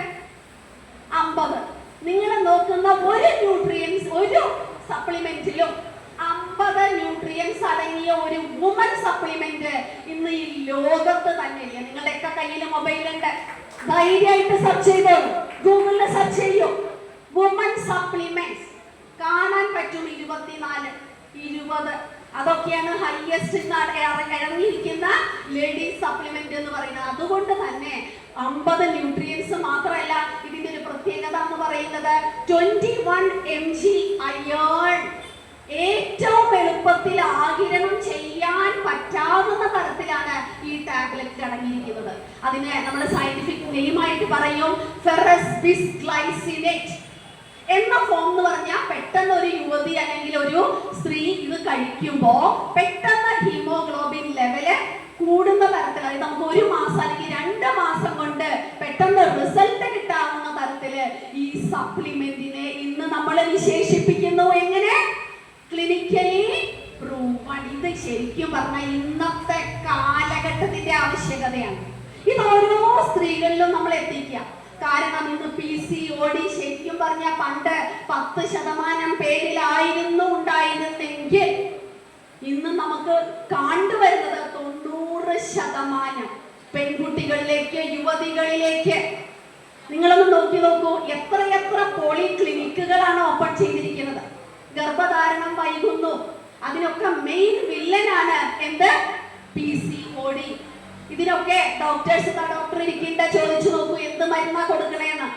50. നിങ്ങൾ നോക്കുന്ന ഒരു ന്യൂട്രിയൻസ്, ഒരു സപ്ലിമെന്റിലും 50 ന്യൂട്രിയൻസ് അടങ്ങിയ ഒരു വുമൺ സപ്ലിമെന്റ് ഇന്ന് ഈ ലോകത്ത് തന്നെ ഇല്ല. നിങ്ങളുടെയൊക്കെ കയ്യിൽ മൊബൈൽ ഉണ്ട്, ധൈര്യമായിട്ട് സെർച്ച് ചെയ്തോളൂ, ഗൂഗിളിൽ സെർച്ച് ചെയ്യൂ. വുമൺ സപ്ലിമെന്റ്സ് കാണാൻ പറ്റും 24, 20. അതൊക്കെയാണ് ഹൈയസ്റ്റ് ഇറങ്ങിയിരിക്കുന്ന ലേഡീസ് സപ്ലിമെന്റ് എന്ന് പറയുന്നത്. അതുകൊണ്ട് തന്നെ 50 ന്യൂട്രിയൻസ് മാത്രമല്ല, ഇതിന്റെ ഒരു പ്രത്യേകത എന്ന് പറയുന്നത് 21 mg അയേൺ ഏറ്റവും എളുപ്പത്തിൽ ആഗിരണം ചെയ്യാൻ പറ്റാവുന്ന തരത്തിലാണ് ഈ ടാബ്ലറ്റ് അടങ്ങിയിരിക്കുന്നത്. അതിനെ നമ്മൾ സയന്റിഫിക് നെയിമായിട്ട് പറയും ഫെറസ് ബിസ്ഗ്ലൈസിനേറ്റ് എന്ന ഫോം എന്ന് പറഞ്ഞാൽ പെട്ടെന്ന് ഒരു യുവതി അല്ലെങ്കിൽ ഒരു സ്ത്രീ ഇത് കഴിക്കുമ്പോ പെട്ടെന്ന് ഹീമോഗ്ലോബിൻ ലെവല് കൂടുന്ന തരത്തിൽ, അതായത് നമുക്ക് 1 മാസം അല്ലെങ്കിൽ 2 മാസം കൊണ്ട് പെട്ടെന്ന് റിസൾട്ട് കിട്ടാവുന്ന തരത്തില് ഈ സപ്ലിമെന്റിനെ ഇന്ന് നമ്മൾ വിശേഷിപ്പിക്കുന്നു എങ്ങനെ? Clinically proven. ഇത് ശരിക്കും പറഞ്ഞാൽ ഇന്നത്തെ കാലഘട്ടത്തിന്റെ ആവശ്യകതയാണ്. ഇത് ഓരോ സ്ത്രീകളിലും നമ്മൾ എത്തിക്കുക. കാരണം ഇന്ന് PCOD ശരിക്കും പറഞ്ഞാൽ പണ്ട് 10% പേരിലായിരുന്നു ഉണ്ടായിരുന്നെങ്കിൽ ഇന്ന് നമുക്ക് കണ്ടുവരുന്നത് 90% പെൺകുട്ടികളിലേക്ക്, യുവതികളിലേക്ക്. നിങ്ങളൊന്ന് നോക്കൂ, എത്ര പോളിക്ലിനിക്കുകളാണ് ഓപ്പൺ ചെയ്തിരിക്കുന്നത്. ഗർഭധാരണം വൈകുന്നു, അതിനൊക്കെ മെയിൻ വില്ലനാണ് എന്ത്? PCOD. ഇതിനൊക്കെ ഡോക്ടേഴ്സ്, ഡോക്ടർ ഇരിക്കേണ്ട ചോദിച്ചു നോക്കൂ എന്ത് മരുന്നാ കൊടുക്കണേന്ന്.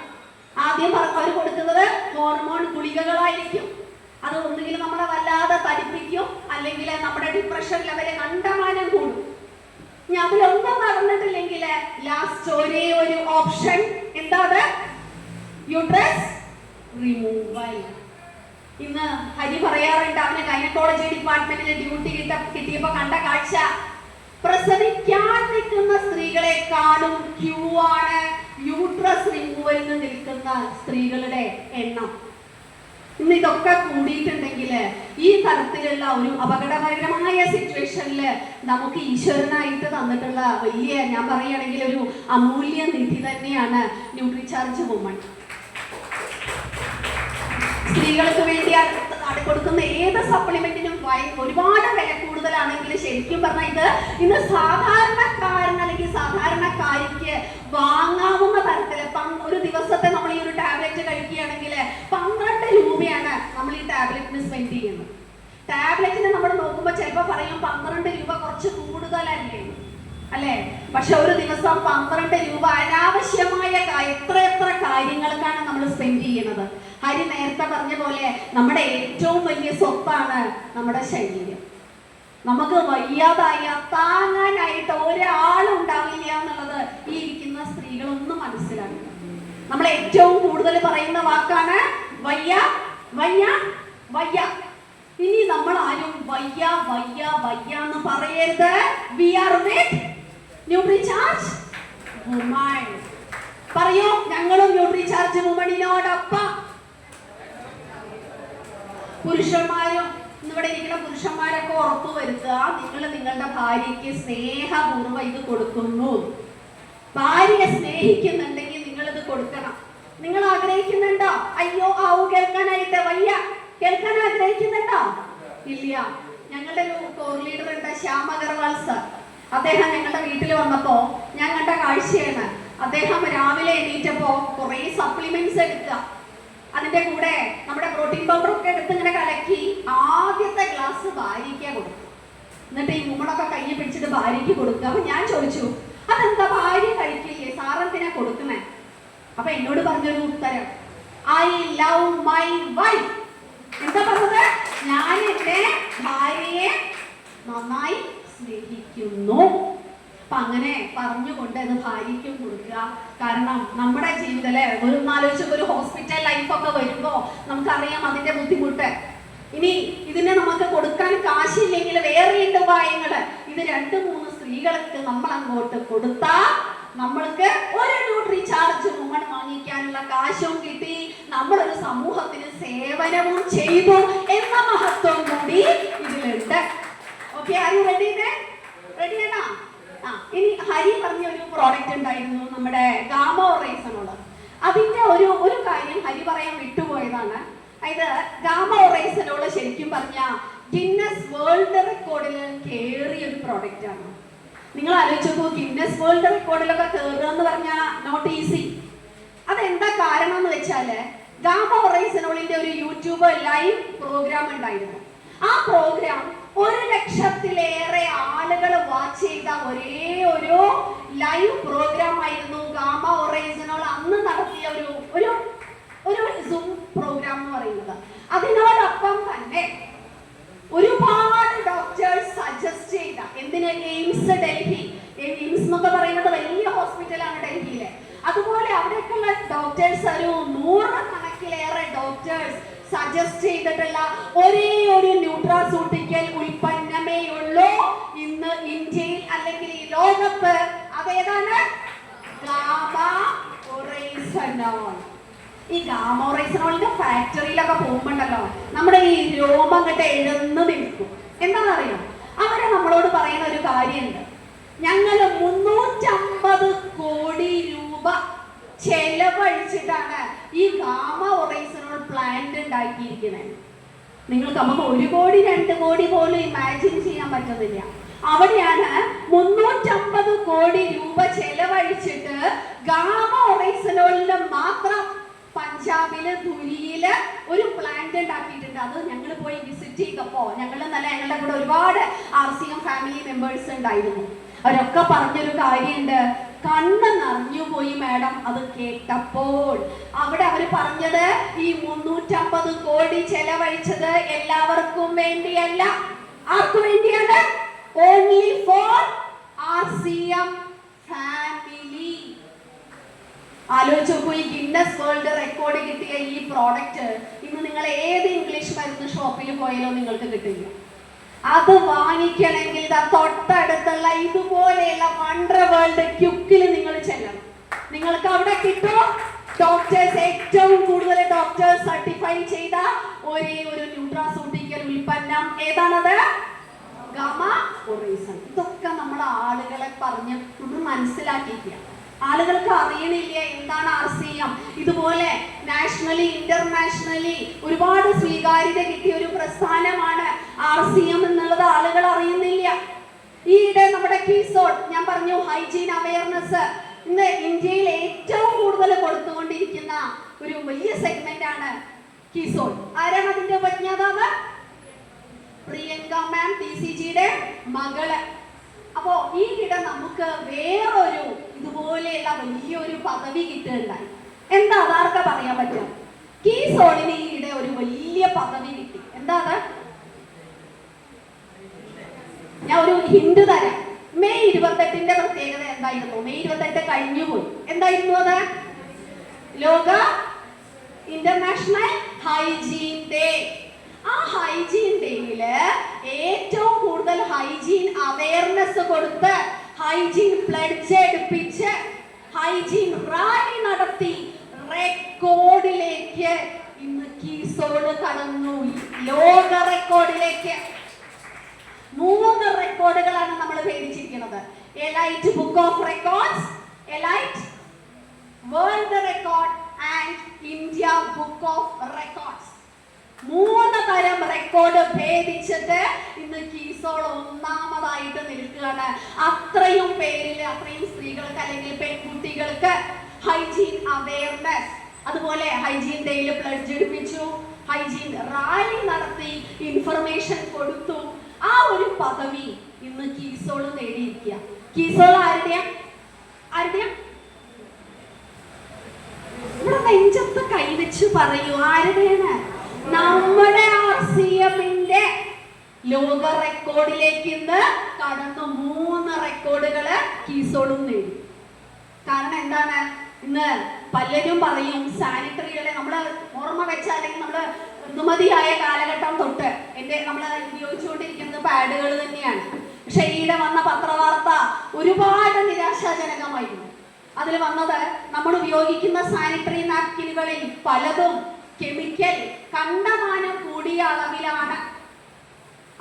ആദ്യം അവർ കൊടുക്കുന്നത് ഹോർമോൺ ഗുളികകളായിരിക്കും. അത് ഒന്നുകിൽ നമ്മളെ വല്ലാതെ തടിപ്പിക്കും, അല്ലെങ്കിൽ നമ്മുടെ ഡിപ്രഷൻ ലെവല് കണ്ടമാനം കൂടും. ഇനി അതിലൊന്നും നടന്നിട്ടില്ലെങ്കിൽ ലാസ്റ്റ് ഒരേ ഒരു ഓപ്ഷൻ എന്താ? Uterus removal. ഇന്ന് ഹരി പറയാറുണ്ട്, അവന് ഗൈനക്കോളജി ഡിപ്പാർട്ട്മെന്റിൽ ഡ്യൂട്ടി കിട്ടിയപ്പോ കണ്ട കാഴ്ച, പ്രസവിക്കാൻ നിൽക്കുന്ന സ്ത്രീകളെക്കാളും ക്യൂ ആണ് യൂട്രസ് റിമൂവലിന് നിൽക്കുന്ന സ്ത്രീകളുടെ എണ്ണം. ഇന്ന് ഇതൊക്കെ കൂടിയിട്ടുണ്ടെങ്കിൽ ഈ തരത്തിലുള്ള ഒരു അപകടകരമായ സിറ്റുവേഷനിൽ നമുക്ക് ഈശ്വരനായിട്ട് തന്നിട്ടുള്ള വലിയ, ഞാൻ പറയുകയാണെങ്കിൽ ഒരു അമൂല്യ നിധി തന്നെയാണ് ന്യൂട്രിചാർജ് വുമൺ. സ്ത്രീകൾക്ക് വേണ്ടി കൊടുക്കുന്ന ഏത് സപ്ലിമെന്റിനും ഒരുപാട് വില കൂടുതലാണെങ്കിൽ ശരിക്കും പറഞ്ഞാൽ ഇത് ഇന്ന് സാധാരണക്കാരൻ അല്ലെങ്കിൽ സാധാരണക്കാരിക്ക് വാങ്ങാവുന്ന തരത്തില് ഒരു ദിവസത്തെ നമ്മൾ ഈ ഒരു ടാബ്ലറ്റ് കഴിക്കുകയാണെങ്കിൽ 12 രൂപയാണ് നമ്മൾ ഈ ടാബ്ലറ്റിന് സ്പെൻഡ് ചെയ്യുന്നത്. ടാബ്ലറ്റിന് നമ്മൾ നോക്കുമ്പോൾ ചിലപ്പോൾ പറയും 12 രൂപ കുറച്ച് കൂടുതലല്ലേ അല്ലേ? പക്ഷെ ഒരു ദിവസം 12 രൂപ അനാവശ്യമായ എത്ര കാര്യങ്ങൾക്കാണ് നമ്മൾ സ്പെൻഡ് ചെയ്യുന്നത്. ഹരി നേരത്തെ പറഞ്ഞ പോലെ നമ്മുടെ ഏറ്റവും വലിയ സ്വത്താണ് നമ്മുടെ ശരീരം. നമുക്ക് വയ്യാതായ താങ്ങാനായിട്ട് ഒരാളും ഉണ്ടാവില്ല എന്നുള്ളത് ഈ ഇരിക്കുന്ന സ്ത്രീകളൊന്നും മനസ്സിലാക്കുക. നമ്മൾ ഏറ്റവും കൂടുതൽ പറയുന്ന വാക്കാണ് വയ്യ വയ്യ വയ്യ. ഇനി നമ്മൾ ആരും വയ്യ വയ്യ വയ്യ എന്ന് പറയരുത്. We are with Nutricharge woman. പറയൂ, ഞങ്ങളും ന്യൂട്രിചാർജ് വുമണിനോടൊപ്പം. പുരുഷന്മാരും ഇവിടെ ഇരിക്കുന്ന പുരുഷന്മാരൊക്കെ ഉറപ്പു വരുത്തുക, നിങ്ങൾ നിങ്ങളുടെ ഭാര്യയ്ക്ക് സ്നേഹപൂർവ്വം ഇത് കൊടുക്കുന്നു. ഭാര്യയെ സ്നേഹിക്കുന്നുണ്ടെങ്കിൽ നിങ്ങൾ ഇത് കൊടുക്കണം. നിങ്ങൾ ആഗ്രഹിക്കുന്നുണ്ടോ? അയ്യോ ആവു കേൾക്കാനായിട്ട് വയ്യ, കേൾക്കാൻ ആഗ്രഹിക്കുന്നുണ്ടോ? ഇല്ല. ഞങ്ങളുടെ ഒരു കോർ ലീഡർ ഉണ്ട്, ശ്യാം അഗർവാൾ സർ. അദ്ദേഹം ഞങ്ങളുടെ വീട്ടിൽ വന്നപ്പോ ഞാൻ കണ്ട കാഴ്ചയാണ്. അദ്ദേഹം രാവിലെ എണീറ്റപ്പോ കുറെ സപ്ലിമെന്റ്സ് എടുക്കുക, അതിന്റെ കൂടെ നമ്മുടെ പ്രോട്ടീൻ പൗഡർ ഒക്കെ എടുത്ത് ഇങ്ങനെ കലക്കി ആദ്യത്തെ ഗ്ലാസ് ഭാര്യയ്ക്ക് കൊടുക്കും. എന്നിട്ട് ഈ മുമ്മളൊക്കെ കയ്യിൽ പിടിച്ചിട്ട് ഭാര്യയ്ക്ക് കൊടുക്കുക. അപ്പൊ ഞാൻ ചോദിച്ചു, അതെന്താ ഭാര്യ കഴിക്കില്ലേ, സാറെന്തിനാ കൊടുക്കണേ? അപ്പൊ എന്നോട് പറഞ്ഞൊരു ഉത്തരം, ഐ ലവ് മൈ വൈഫ്. എന്താ പറഞ്ഞത്? ഞാൻ എന്റെ ഭാര്യയെ നന്നായി സ്നേഹിക്കുന്നു. അപ്പൊ അങ്ങനെ പറഞ്ഞുകൊണ്ട് അത് ഭാര്യയ്ക്കും കൊടുക്കുക. കാരണം നമ്മുടെ ജീവിതത്തിലെ ഒരു ആലോചിച്ച് ഒരു ഹോസ്പിറ്റൽ ലൈഫൊക്കെ വരുമ്പോ നമുക്കറിയാം അതിന്റെ ബുദ്ധിമുട്ട്. ഇനി ഇതിനെ നമുക്ക് കൊടുക്കാൻ കാശില്ലെങ്കിൽ വേറെയുണ്ട് ഉപായങ്ങള്. ഇത് 2-3 സ്ത്രീകൾക്ക് നമ്മൾ അങ്ങോട്ട് കൊടുത്താൽ നമ്മൾക്ക് ഒരു ന്യൂട്രിചാർജ് വുമൺ വാങ്ങിക്കാനുള്ള കാശും കിട്ടി, നമ്മളൊരു സമൂഹത്തിന് സേവനവും ചെയ്തു എന്ന മഹത്വം കൂടി ഇതിലുണ്ട്. Okay, are you ready? റെഡിയാണോ? ഇനി ഹരി പറഞ്ഞ ഒരു പ്രോഡക്റ്റ് ഉണ്ടായിരുന്നു, നമ്മുടെ ഗാമോറൈസനോൾ. അതിന്റെ ഒരു കാര്യം ഹരി പറയാൻ വിട്ടുപോയതാണ്. അതായത് ഗാമോറൈസനോൾ ശരിക്കും പറഞ്ഞ ഗിന്നസ് വേൾഡ് റെക്കോർഡിൽ കയറിയ ഒരു പ്രോഡക്റ്റ് ആണ്. നിങ്ങൾ ആലോചിച്ചപ്പോ ഗിന്നസ് വേൾഡ് റെക്കോർഡിലൊക്കെ കയറുക എന്ന് പറഞ്ഞാൽ നോട്ട് ഈസി. അതെന്താ കാരണം എന്ന് വെച്ചാല് ഗാമോറൈസനോളിന്റെ ഒരു യൂട്യൂബ് ലൈവ് പ്രോഗ്രാം ഉണ്ടായിരുന്നു. ആ പ്രോഗ്രാം 1,00,000-ലേറെ ആളുകൾ വാച്ച് ചെയ്ത ഒരേ ഒരു ലൈവ് പ്രോഗ്രാം ആയിരുന്നു ഗാമോറൈസനോൾ അന്ന് നടത്തിയ ഒരു സൂം പ്രോഗ്രാം എന്ന് പറയുന്നത്. അതിനോടൊപ്പം തന്നെ ഒരുപാട് ഡോക്ടേഴ്സ് സജസ്റ്റ് ചെയ്ത എന്തിന്, എയിംസ് ഡൽഹി, എയിംസ് എന്നൊക്കെ പറയുന്നത് വലിയ ഹോസ്പിറ്റലാണ് ഡൽഹിയിലെ. അതുപോലെ അവിടേക്കുള്ള ഡോക്ടേഴ്സ് ഒരു 100 കണക്കിലേറെ ഡോക്ടേഴ്സ് സജസ്റ്റ് ചെയ്തിട്ടുള്ള ഒരേ ഒരു ന്യൂട്രാസ്യൂട്ടിക്കൽ ഉൽപ്പന്നമേ ഉള്ളൂ ഇന്ന് ഇന്ത്യയിൽ അല്ലെങ്കിൽ ഈ ലോകത്ത്. അതേതാണ്? ഗാമോറൈസനോൾ. ഈ ഗാമോറൈസനോളിന്റെ ഫാക്ടറിയിലൊക്കെ പോകുമ്പോണ്ടല്ലോ നമ്മുടെ ഈ രോമം അങ്ങോട്ട് എഴുന്ന് നിൽക്കും. എന്താണെന്നറിയോ? അവരെ നമ്മളോട് പറയുന്ന ഒരു കാര്യമുണ്ട്, ഞങ്ങൾ 350 കോടി രൂപ ചെലവഴിച്ചിട്ടാണ് ഈ ഗാമോറൈസനോൾ പ്ലാന്റ് ഉണ്ടാക്കിയിരിക്കുന്നത്. നിങ്ങൾക്ക് നമുക്ക് 1 കോടി 2 കോടി പോലും ഇമാജിൻ ചെയ്യാൻ പറ്റുന്നില്ല. അവിടെയാണ് 350 കോടി രൂപ ചെലവഴിച്ചിട്ട് ഗാമോറൈസനോളിന് മാത്രം പഞ്ചാബില് ധുരിയില് ഒരു പ്ലാന്റ് ഉണ്ടാക്കിയിട്ടുണ്ട്. അത് ഞങ്ങൾ പോയി വിസിറ്റ് ചെയ്തപ്പോ ഞങ്ങളുടെ കൂടെ ഒരുപാട് RCM ഫാമിലി മെമ്പേഴ്സ് ഉണ്ടായിരുന്നു. അവരൊക്കെ പറഞ്ഞൊരു കാര്യമുണ്ട്, കണ്ണ് നിറഞ്ഞുപോയി മാഡം അത് കേട്ടപ്പോൾ. അവിടെ അവർ പറഞ്ഞത് ഈ 350 കോടി ചെലവഴിച്ചത് എല്ലാവർക്കും വേണ്ടിയല്ല. ആർക്കു വേണ്ടിയാണ്? Only for RCM family. ആലോചിച്ച് നോക്കൂ, ഈ ഗിന്നസ് വേൾഡ് റെക്കോർഡ് കിട്ടിയ ഈ പ്രോഡക്റ്റ് ഇന്ന് നിങ്ങൾ ഏത് ഇംഗ്ലീഷ് മരുന്ന് ഷോപ്പിൽ പോയാലോ നിങ്ങൾക്ക് കിട്ടില്ല. അത് വാങ്ങിക്കണമെങ്കിൽ ഇതാ തൊട്ടടുത്തുള്ള ഇതുപോലെയുള്ള വണ്ടർ വേൾഡ് ക്യുക്കിൽ നിങ്ങൾ ചെല്ലണം. നിങ്ങൾക്ക് അവിടെ കിട്ടും. ഡോക്ടേഴ്സ്, ഏറ്റവും കൂടുതൽ ഡോക്ടേഴ്സ് സർട്ടിഫൈ ചെയ്ത ഒരേ ഒരു ന്യൂട്രാസ്യൂട്ടിക്കൽ ഉൽപ്പന്നം ഏതാണത്? ഗാമ ഒറീസൺ. ഇതൊക്കെ നമ്മൾ ആളുകളെ പറഞ്ഞ് നമ്മൾ മനസ്സിലാക്കിയില്ല. ആളുകൾക്ക് അറിയണില്ല എന്താണ് RCM. ഇതുപോലെ നാഷണലി ഇന്റർനാഷണലി ഒരുപാട് സ്വീകാര്യത കിട്ടിയ ഒരു പ്രസ്ഥാനമാണ് RCM എന്നുള്ളത് ആളുകൾ അറിയുന്നില്ല. ഈയിടെ നമ്മുടെ കീസോൾ, ഞാൻ പറഞ്ഞു ഹൈജീൻ അവയർനെസ്, ഇന്ന് ഇന്ത്യയിൽ ഏറ്റവും കൂടുതൽ കൊടുത്തുകൊണ്ടിരിക്കുന്ന ഒരു വലിയ സെഗ്മെന്റ് ആണ് കീസോൾ. ആരാണ് അതിന്റെ ഉപജ്ഞാതാവ്? പ്രിയങ്ക മാം, TCGയുടെ മകള്. അപ്പോ ഈയിടെ നമുക്ക് വേറൊരു ഇതുപോലെയുള്ള വലിയൊരു പദവി കിട്ടുകയുണ്ടായി. എന്താ അതാർക്കാ പറയാൻ പറ്റുക? കീസോളിന് ഈയിടെ ഒരു വലിയ പദവി കിട്ടി. എന്താ അത്? ഞാൻ ഒരു ഹിന്റ് തരാം. മെയ് 28ന്റെ പ്രത്യേകത എന്തായിരുന്നു? മെയ് 28 കഴിഞ്ഞുപോയി. എന്തായിരുന്നു അത്? ലോക ഇന്റർനാഷണൽ ഹൈജീൻ ഡേ. ആ ഹൈജീൻ ഡേയില് ഏറ്റവും കൂടുതൽ ഹൈജീൻ അവയർനെസ് കൊടുത്ത്, ഹൈജീൻ പ്ലഡ്ജ് എടുപ്പിച്ച്, ഹൈജീൻ റാലി നടത്തി റെക്കോർഡിലേക്ക് ഇന്ന് കീസോള് കടന്നു. ലോക റെക്കോർഡിലേക്ക് 3 റെക്കോർഡുകളാണ് നമ്മൾ പേടിച്ചിരിക്കുന്നത്. Elite book of records, elite world record and India book of records. 3 തരം റെക്കോർഡ് ഭേദിച്ചിട്ട് ഇന്ന് കീസോൾ ഒന്നാമതായിട്ട് നിൽക്കുകയാണ്. അത്രയും പേരിൽ, അത്രയും സ്ത്രീകൾക്ക് അല്ലെങ്കിൽ പെൺകുട്ടികൾക്ക് ഹൈജീൻ അവയർനെസ്, അതുപോലെ ഹൈജീൻ ഡേയിൽ പ്ലഡ്ജ് എടുപ്പിച്ചു, ഹൈജീൻ റാലി നടത്തി, ഇൻഫർമേഷൻ കൊടുത്തു. ആ ഒരു പദവി ഇന്ന് കീസോൾ നേടിയിരിക്കുക. കീസോൾ ആരുടെയാ? ഇവിടെ നെഞ്ചത്ത് കൈവച്ച് പറയൂ, ആരുടെയാണ്? നമ്മുടെ RCMന്റെ ലോക റെക്കോർഡിലേക്ക് ഇന്ന് കടന്നു. 3 റെക്കോർഡുകള് കീസോളും നേടി. കാരണം എന്താണ്? ഇന്ന് പലരും പറയും സാനിറ്ററികളെ നമ്മൾ ഓർമ്മ വെച്ചാൽ, അല്ലെങ്കിൽ നമ്മൾ ഋതുമതിയായ കാലഘട്ടം തൊട്ട് നമ്മൾ ഉപയോഗിച്ചുകൊണ്ടിരിക്കുന്നത് പാഡുകൾ തന്നെയാണ്. പക്ഷെ ഈയിടെ വന്ന പത്രവാർത്ത ഒരുപാട് നിരാശാജനകമായിരുന്നു. അതിൽ വന്നത് നമ്മൾ ഉപയോഗിക്കുന്ന സാനിറ്ററി നാപ്കിനുകളിൽ പലതും കെമിക്കൽ കണ്ടമാനം കൂടിയ അളവിലാണ്.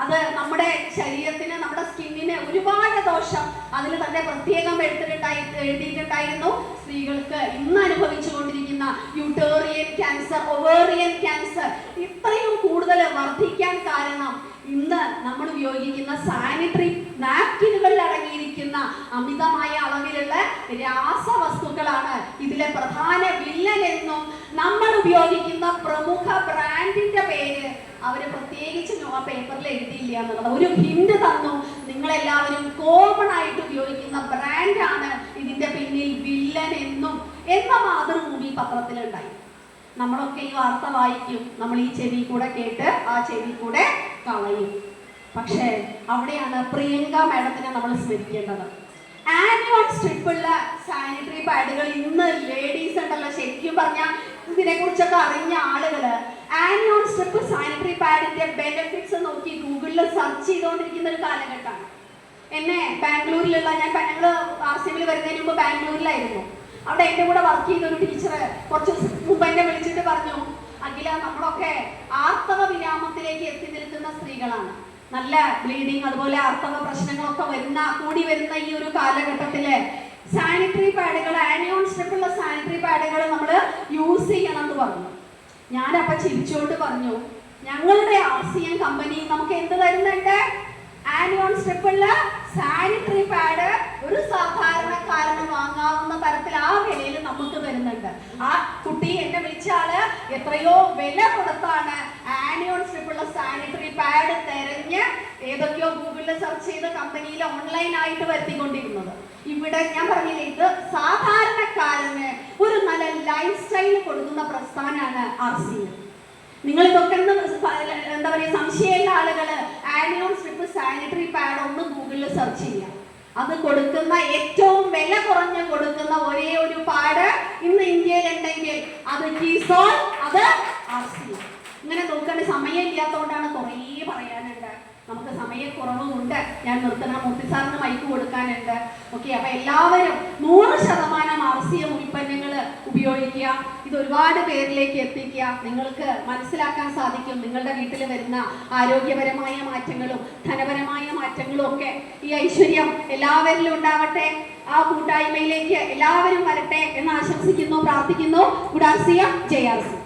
അത് നമ്മുടെ ശരീരത്തിന്, നമ്മുടെ സ്കിന്നിന് ഒരുപാട് ദോഷം അതിൽ തന്നെ പ്രത്യേകം എഴുതിയിട്ടുണ്ടായിരുന്നു. സ്ത്രീകൾക്ക് ഇന്ന് അനുഭവിച്ചുകൊണ്ടിരിക്കുന്ന യൂട്ടേറിയൻ ക്യാൻസർ, ഒവേറിയൻ ക്യാൻസർ ഇത്രയും കൂടുതൽ വർദ്ധിക്കാൻ കാരണം ഇന്ന് നമ്മൾ ഉപയോഗിക്കുന്ന സാനിറ്ററി നാപ്കിനുകളിൽ അടങ്ങിയിരിക്കുന്ന അമിതമായ അളവിലുള്ള രാസവസ്തുക്കളാണ് ഇതിലെ പ്രധാന വില്ലൻ എന്നും നമ്മൾ ഉപയോഗിക്കുന്ന പ്രമുഖ ബ്രാൻഡിന്റെ പേര് അവര് പ്രത്യേകിച്ച് ആ പേപ്പറിൽ എഴുതിയില്ല എന്നുള്ളത് ഒരു ഹിന്റ് തന്നു. നിങ്ങളെല്ലാവരും കോമൺ ആയിട്ട് ഉപയോഗിക്കുന്ന ബ്രാൻഡാണ് ഇതിന്റെ പിന്നിൽ വില്ലൻ എന്ന മാതൃഭൂമി പത്രത്തിലുണ്ടായി. നമ്മളൊക്കെ ഈ വാർത്ത വായിക്കും, നമ്മൾ ഈ ചെവി കൂടെ കേട്ട് ആ ചെവി കൂടെ കളയും. പക്ഷേ അവിടെയാണ് പ്രിയങ്ക മാഡത്തിനെ നമ്മൾ സ്മരിക്കേണ്ടത്. ആനുവൽ സ്ട്രിപ്പുള്ള സാനിറ്ററി പാഡുകൾ ഇന്ന് ലേഡീസ് ഉണ്ടല്ലോ, ശരിക്കും പറഞ്ഞാൽ ഇതിനെ കുറിച്ചൊക്കെ അറിഞ്ഞ ആളുകള് ആനുവൽ സ്ട്രിപ്പ് സാനിറ്ററി പാഡിന്റെ ബെനിഫിറ്റ്സ് നോക്കി ഗൂഗിളിൽ സെർച്ച് ചെയ്തുകൊണ്ടിരിക്കുന്ന ഒരു കാലഘട്ടമാണ്. എന്നെ ബാംഗ്ലൂരിലുള്ള, ഞങ്ങൾ RCMൽ വരുന്നതിന് മുമ്പ് ബാംഗ്ലൂരിലായിരുന്നു. അവിടെ എൻ്റെ കൂടെ വർക്ക് ചെയ്ത ഒരു ടീച്ചർ കുറച്ച് മുമ്പ് എന്നെ വിളിച്ചിട്ട് പറഞ്ഞു, അഖില, നമ്മളൊക്കെ ആർത്തവ വിരാമത്തിലേക്ക് എത്തി നിൽക്കുന്ന സ്ത്രീകളാണ്. നല്ല ബ്ലീഡിങ്, അതുപോലെ ആർത്തവ പ്രശ്നങ്ങളൊക്കെ കൂടി വരുന്ന ഈ ഒരു കാലഘട്ടത്തില് സാനിറ്ററി പാഡുകൾ, ആനുവൽ സ്ട്രിപ്പുള്ള സാനിറ്ററി പാഡുകൾ നമ്മൾ യൂസ് ചെയ്യണം എന്ന് പറഞ്ഞു. ഞാനപ്പോ ചിരിച്ചുകൊണ്ട് പറഞ്ഞു, ഞങ്ങളുടെ RCM കമ്പനി നമുക്ക് എന്ത് തരുന്നുണ്ട്? ആനിയോൺ സ്ട്രിപ്പുള്ള സാനിറ്ററി പാഡ് ഒരു സാധാരണക്കാരന് വാങ്ങാവുന്ന തരത്തിൽ ആ വിലയിൽ നമുക്ക് വരുന്നുണ്ട്. ആ കുട്ടി എന്നെ വിളിച്ചാല് എത്രയോ വില കൊടുത്താണ് ആനിയോൺ സ്ട്രിപ്പുള്ള സാനിറ്ററി പാഡ് തെരഞ്ഞ് ഏതൊക്കെയോ ഗൂഗിളിൽ സെർച്ച് ചെയ്ത് കമ്പനിയിൽ ഓൺലൈനായിട്ട് വരുത്തിക്കൊണ്ടിരുന്നത്. ഇവിടെ ഞാൻ പറഞ്ഞില്ലേ, ഇത് സാധാരണക്കാരന് ഒരു നല്ല ലൈഫ് സ്റ്റൈൽ കൊടുക്കുന്ന പ്രസ്ഥാനമാണ് RCM. നിങ്ങൾ ഇതൊക്കെ എന്താ പറയുക, സംശയമുള്ള ആളുകൾ ആനിയോൺ സ്ട്രിപ്പ് സാനിറ്ററി പാഡ് ഒന്ന് ഗൂഗിളിൽ സെർച്ച് ചെയ്യാം. അത് കൊടുക്കുന്ന ഏറ്റവും വില കുറഞ്ഞ് കൊടുക്കുന്ന ഒരേ ഒരു പാഡ് ഇന്ന് ഇന്ത്യയിൽ ഉണ്ടെങ്കിൽ അത് കീസോൾ, അത് RCM. ഇങ്ങനെ നോക്കേണ്ട സമയമില്ലാത്തതുകൊണ്ടാണ് കുറേ പറയാനുണ്ട്. നമുക്ക് സമയക്കുറവുമുണ്ട്. ഞാൻ നിർത്തണ മൂർത്തി സാറിന് മൈക്ക് കൊടുക്കാനുണ്ട്. ഓക്കെ, അപ്പൊ എല്ലാവരും 100% RCM ഉൽപ്പന്നങ്ങൾ ഉപയോഗിക്കുക. ഇത് ഒരുപാട് പേരിലേക്ക് എത്തിക്കുക. നിങ്ങൾക്ക് മനസ്സിലാക്കാൻ സാധിക്കും നിങ്ങളുടെ വീട്ടിൽ വരുന്ന ആരോഗ്യപരമായ മാറ്റങ്ങളും ധനപരമായ മാറ്റങ്ങളും ഒക്കെ. ഈ ഐശ്വര്യം എല്ലാവരിലും ഉണ്ടാവട്ടെ. ആ കൂട്ടായ്മയിലേക്ക് എല്ലാവരും വരട്ടെ എന്ന് ആശംസിക്കുന്നു, പ്രാർത്ഥിക്കുന്നു. ഗുഡ് RCM, ജയ് RCM.